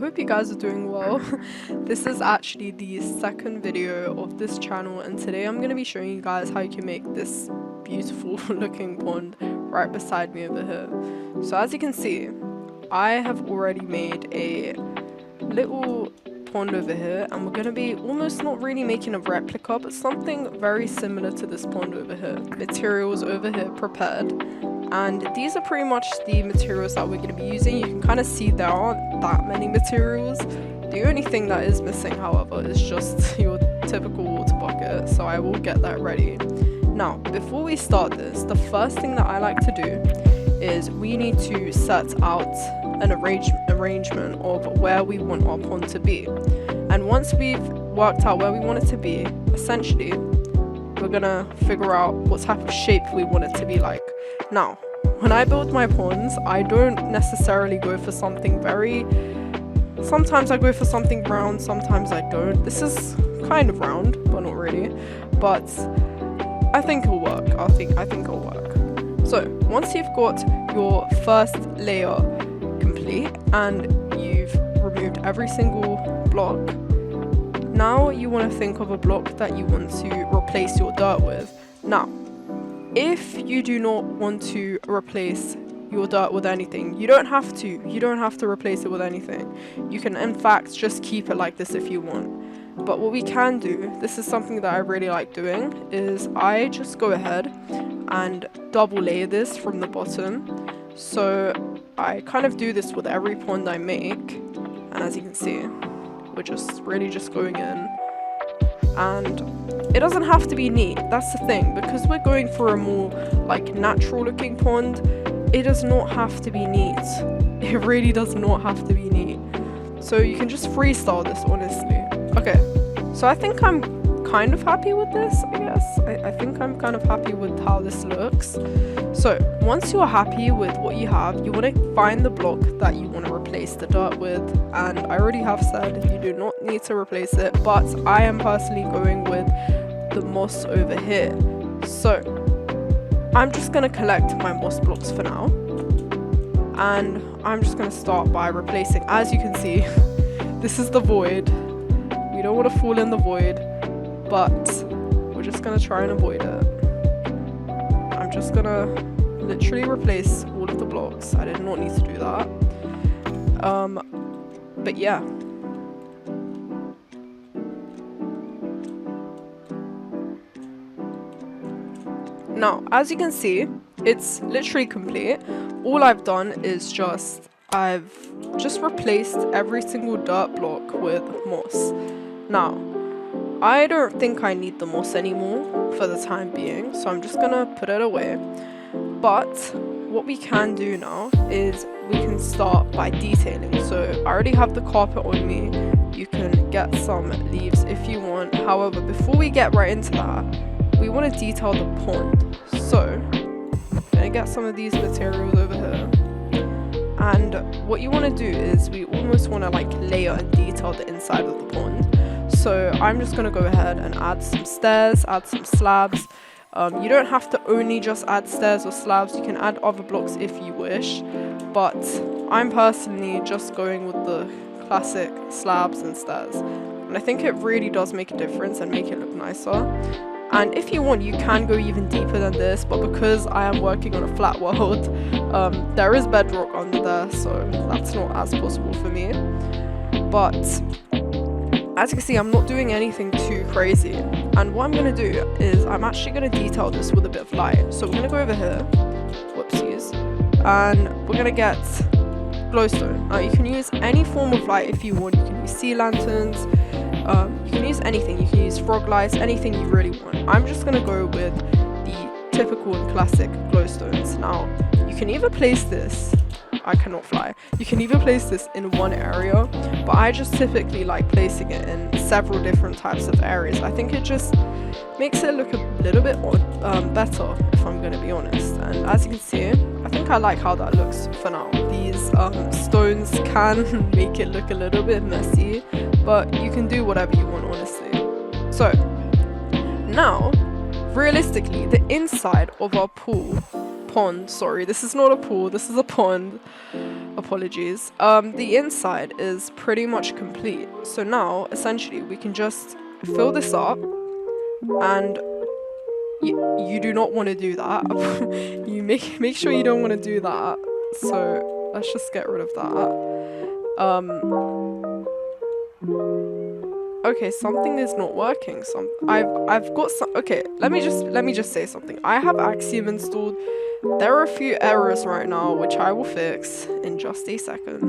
hope you guys are doing well. This is actually the second video of this channel, and today I'm going to be showing you guys how you can make this beautiful looking pond right beside me over here. So as you can see, I have already made a little pond over here, and we're going to be almost not really making a replica, but something very similar to this pond over here. Materials over here prepared, and these are pretty much the materials that we're going to be using. You can kind of see there aren't that many materials. The only thing that is missing, however, is just your typical water bucket, so I will get that ready. Now, before we start this, the first thing that I like to do is we need to set out an arrangement of where we want our pond to be. And once we've worked out where we want it to be, essentially, we're gonna figure out what type of shape we want it to be like. Now, when I build my ponds, I don't necessarily go for something sometimes I go for something round, sometimes I don't. This is kind of round, but not really. But I think it'll work. I think it'll work. So, once you've got your first layer complete and you've removed every single block, now you want to think of a block that you want to replace your dirt with. Now, if you do not want to replace your dirt with anything, you don't have to replace it with anything. You can in fact just keep it like this if you want. But what we can do, this is something that I really like doing, is I just go ahead and double layer this from the bottom. So I kind of do this with every pond I make, and as you can see, we're just really just going in, and it doesn't have to be neat. That's the thing, because we're going for a more like natural looking pond, it does not have to be neat. It really does not have to be neat. So you can just freestyle this, honestly. Okay, so I think I'm kind of happy with this, I guess. I think I'm kind of happy with how this looks. So once you're happy with what you have, you want to find the block that you want to replace the dirt with, and I already have said you do not need to replace it, but I am personally going with the moss over here. So I'm just going to collect my moss blocks for now, and I'm just going to start by replacing. As you can see, this is the void. We don't want to fall in the void, but we're just going to try and avoid it. I'm just going to literally replace all of the blocks. I did not need to do that. But yeah. Now, as you can see, it's literally complete. All I've done is I've just replaced every single dirt block with moss. Now, I don't think I need the moss anymore for the time being, so I'm just gonna put it away. But what we can do now is we can start by detailing. So I already have the carpet on me. You can get some leaves if you want. However, before we get right into that, we want to detail the pond. So I'm gonna get some of these materials over here. And what you want to do is we almost want to like layer and detail the inside of the pond. So I'm just going to go ahead and add some stairs, add some slabs. You don't have to only just add stairs or slabs, you can add other blocks if you wish, but I'm personally just going with the classic slabs and stairs. And I think it really does make a difference and make it look nicer. And if you want, you can go even deeper than this, but because I am working on a flat world, there is bedrock under there, so that's not as possible for me. But as you can see, I'm not doing anything too crazy. And what I'm going to do is I'm actually going to detail this with a bit of light. So we're going to go over here, whoopsies, and we're going to get glowstone. Now you can use any form of light if you want. You can use sea lanterns, you can use anything. You can use frog lights, anything you really want. I'm just going to go with the typical and classic glowstones. Now you can either place this, I cannot fly. You can either place this in one area, but I just typically like placing it in several different types of areas. I think it just makes it look a little bit better, if I'm going to be honest. And as you can see, I think I like how that looks for now. These stones can make it look a little bit messy, but you can do whatever you want, honestly. So now, realistically, the inside of our pond, sorry, this is not a pool, this is a pond. apologies. The inside is pretty much complete. So now, essentially, we can just fill this up, and you do not want to do that. You make sure you don't want to do that. So let's just get rid of that. Okay, something is not working. I've got some. Okay, let me just say something. I have Axiom installed. There are a few errors right now, which I will fix in just a second.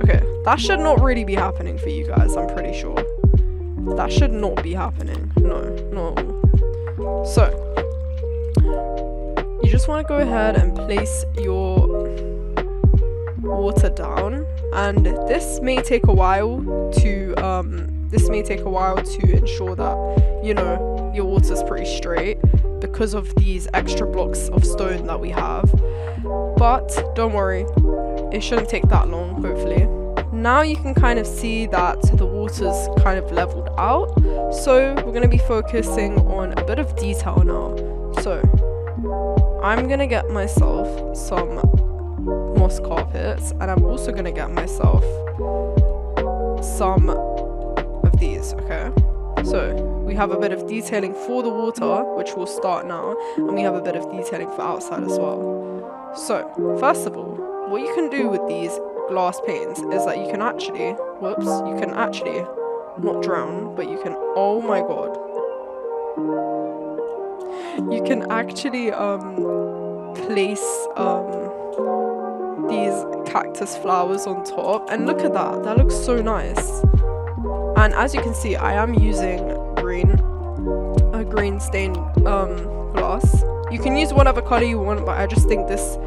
Okay, that should not really be happening for you guys, I'm pretty sure. That should not be happening. No, not at all. So, you just want to go ahead and place your water down, and this may take a while to ensure that, you know, your water's pretty straight because of these extra blocks of stone that we have. But don't worry, it shouldn't take that long, hopefully. Now you can kind of see that the water's kind of leveled out, so we're going to be focusing on a bit of detail now. So I'm going to get myself some moss carpets, and I'm also going to get myself some of these. Okay, so we have a bit of detailing for the water, which will start now, and we have a bit of detailing for outside as well. So first of all, what you can do with these glass panes is that you can actually, you can actually not drown, but you can, oh my god, you can actually place these cactus flowers on top, and look at that, that looks so nice. And as you can see, I am using a green stained glass. You can use whatever color you want, but I just think this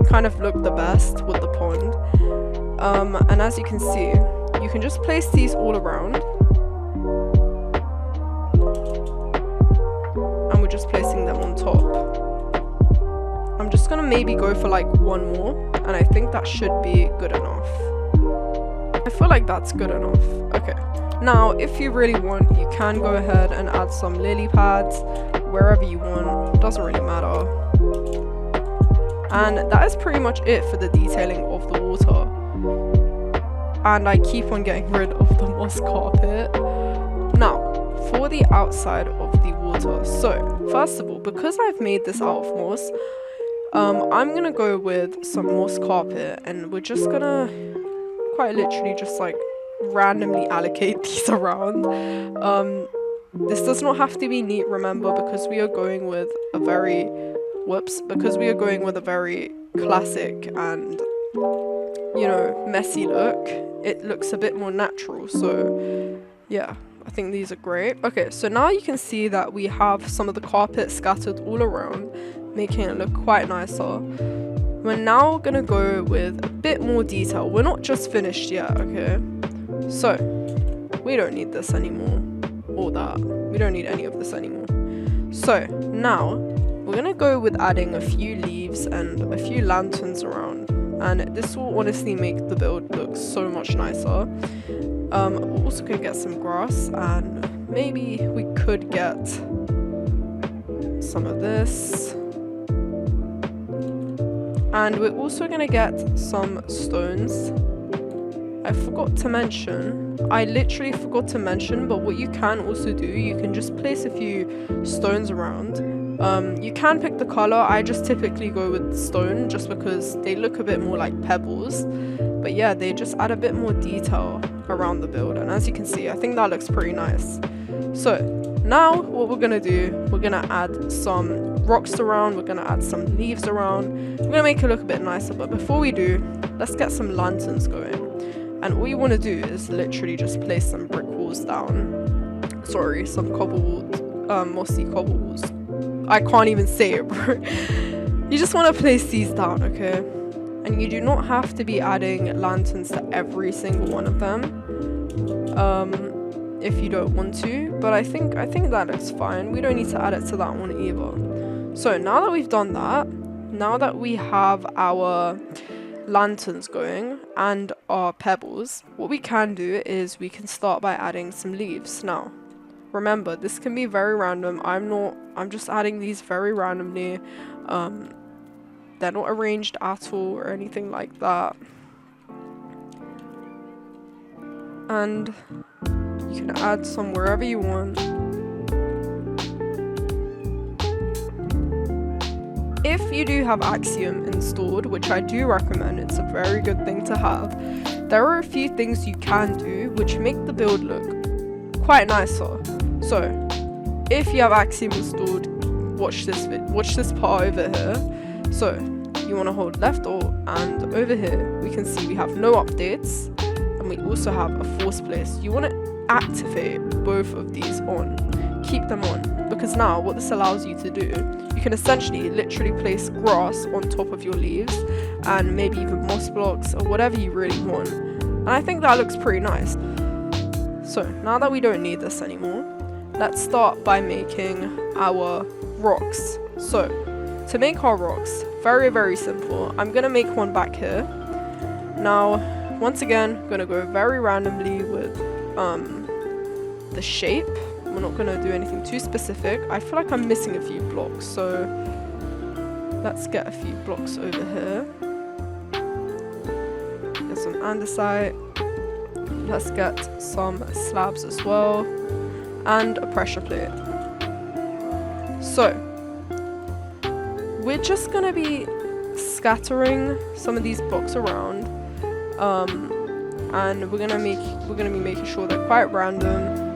kind of looked the best with the pond. And as you can see, you can just place these all around, and we're just placing them on top. I'm just gonna maybe go for like one more, and I think that should be good enough. I feel like that's good enough. Okay, now if you really want, you can go ahead and add some lily pads wherever you want, doesn't really matter. And that is pretty much it for the detailing of the water. And I keep on getting rid of the moss carpet. Now, for the outside of the water. So, first of all, because I've made this out of moss, I'm gonna go with some moss carpet, and we're just gonna quite literally just like randomly allocate these around. This does not have to be neat, remember, because we are going with a very classic and, you know, messy look. It looks a bit more natural, so yeah, I think these are great. Okay, so now you can see that we have some of the carpet scattered all around, making it look quite nicer. We're now gonna go with a bit more detail. We're not just finished yet, okay? So we don't need this anymore, or that. We don't need any of this anymore. So now we're gonna go with adding a few leaves and a few lanterns around, and this will honestly make the build look so much nicer. We're also gonna get some grass, and maybe we could get some of this. And we're also gonna get some stones. I literally forgot to mention, but what you can also do, you can just place a few stones around. You can pick the color. I just typically go with stone just because they look a bit more like pebbles, but yeah, they just add a bit more detail around the build, and as you can see, I think that looks pretty nice. So now what we're gonna do, we're gonna add some rocks around, we're gonna add some leaves around, we're gonna make it look a bit nicer. But before we do, let's get some lanterns going. And all you want to do is literally just place some brick walls down. Sorry, some cobble walls, mossy cobble walls. I can't even say it, bro. You just want to place these down, okay? And you do not have to be adding lanterns to every single one of them, if you don't want to. But I think that looks fine. We don't need to add it to that one either. So now that we've done that, now that we have our lanterns going and our pebbles, what we can do is we can start by adding some leaves. Now remember, this can be very random. I'm just adding these very randomly. they're not arranged at all or anything like that. And you can add some wherever you want. If you do have Axiom installed, which I do recommend, it's a very good thing to have, there are a few things you can do which make the build look quite nicer. So if you have Axiom installed, watch this part over here. So you want to hold left alt, and over here we can see we have no updates, and we also have a force place. You want to activate both of these on, keep them on, because now what this allows you to do, you can essentially literally place grass on top of your leaves, and maybe even moss blocks or whatever you really want, and I think that looks pretty nice. So now that we don't need this anymore, let's start by making our rocks. So to make our rocks, very simple. I'm gonna make one back here. Now once again, I'm gonna go very randomly with the shape. We're not gonna do anything too specific. I feel like I'm missing a few blocks, so let's get a few blocks over here. Get some andesite. Let's get some slabs as well, and a pressure plate. So we're just gonna be scattering some of these blocks around, and we're gonna be making sure they're quite random.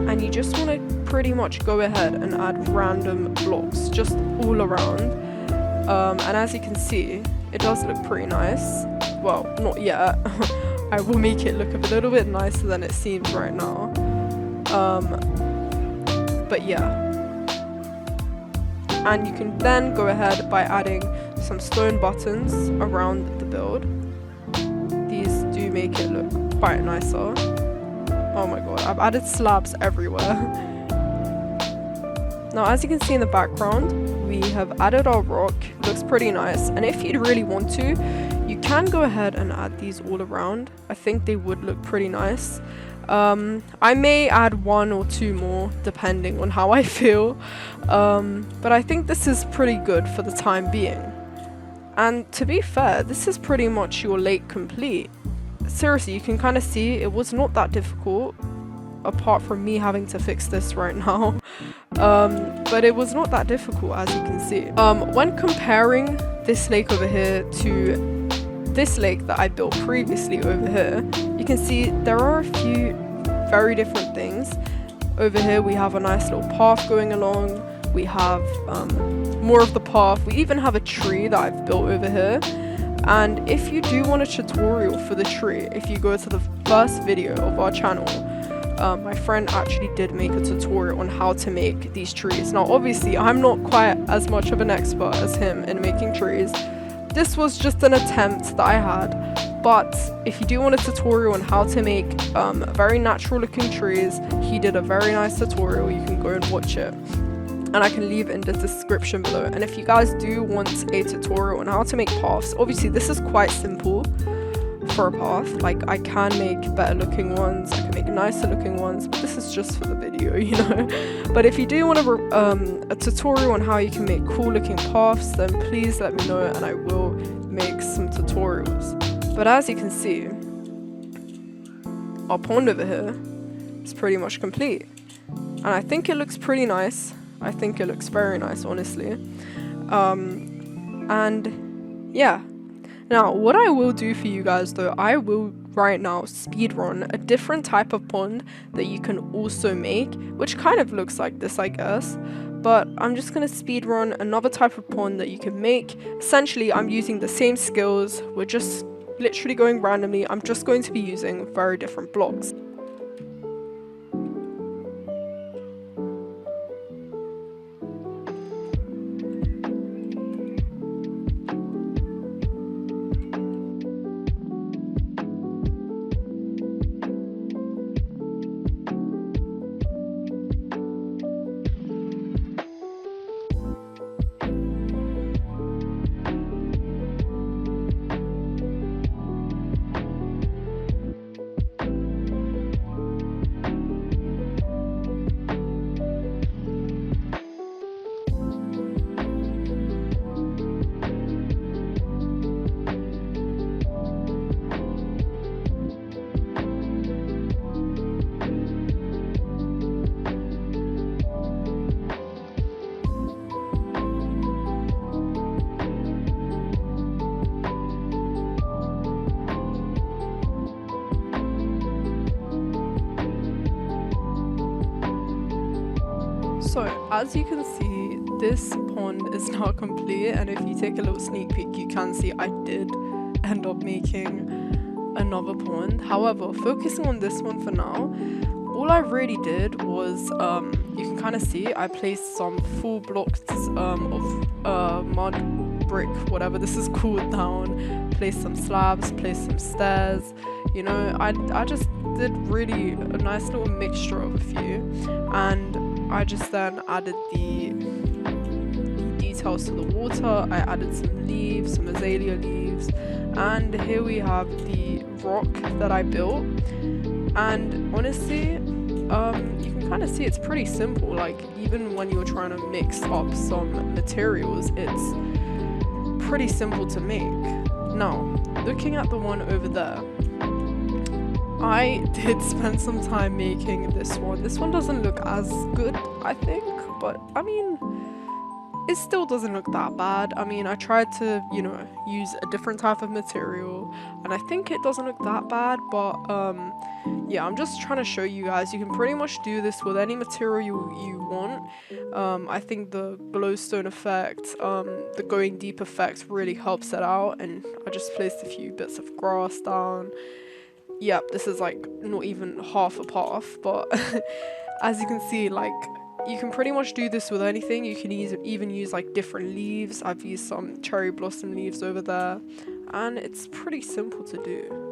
And you just want to pretty much go ahead and add random blocks just all around, and as you can see, it does look pretty nice. Well, not yet. I will make it look a little bit nicer than it seems right now, but yeah. And you can then go ahead by adding some stone buttons around the build. These do make it look quite nicer. Oh my god, I've added slabs everywhere. Now as you can see in the background, we have added our rock. It looks pretty nice, and if you'd really want to, you can go ahead and add these all around. I think they would look pretty nice. I may add one or two more depending on how I feel, but I think this is pretty good for the time being. And to be fair, this is pretty much your lake complete. Seriously, you can kind of see it was not that difficult, apart from me having to fix this right now. But it was not that difficult, as you can see. When comparing this lake over here to this lake that I built previously over here, you can see there are a few very different things. Over here we have a nice little path going along, we have more of the path, we even have a tree that I've built over here. And if you do want a tutorial for the tree, if you go to the first video of our channel, my friend actually did make a tutorial on how to make these trees. Now obviously I'm not quite as much of an expert as him in making trees. This was just an attempt that I had, but if you do want a tutorial on how to make very natural looking trees, he did a very nice tutorial. You can go and watch it, and I can leave it in the description below. And if you guys do want a tutorial on how to make paths, obviously this is quite simple for a path. Like, I can make better looking ones, I can make nicer looking ones, but this is just for the video, you know. But if you do want a tutorial on how you can make cool looking paths, then please let me know and I will make some tutorials. But as you can see, our pond over here is pretty much complete, and I think it looks pretty nice. I think it looks very nice, honestly. And yeah. Now, what I will do for you guys though, I will right now speedrun a different type of pond that you can also make, which kind of looks like this, I guess. But I'm just going to speedrun another type of pond that you can make. Essentially, I'm using the same skills. We're just literally going randomly. I'm just going to be using very different blocks. So as you can see, this pond is now complete, and if you take a little sneak peek, you can see I did end up making another pond. However, focusing on this one for now, all I really did was you can kind of see I placed some full blocks of mud, brick, whatever this is called, down, placed some slabs, placed some stairs. You know, I just did really a nice little mixture of a few, and I just then added the details to the water. I added some leaves, some azalea leaves, and here we have the rock that I built. And honestly, you can kind of see it's pretty simple. Like, even when you're trying to mix up some materials, it's pretty simple to make. Now, looking at the one over there, I did spend some time making this one. This one doesn't look as good, I think, but I mean, it still doesn't look that bad. I mean, I tried to, you know, use a different type of material, and I think it doesn't look that bad, but yeah, I'm just trying to show you guys, you can pretty much do this with any material you want. I think the glowstone effect, the going deep effect really helps it out, and I just placed a few bits of grass down. Yep, this is like not even half a path, but as you can see, like, you can pretty much do this with anything. You can even use like different leaves. I've used some cherry blossom leaves over there, and it's pretty simple to do.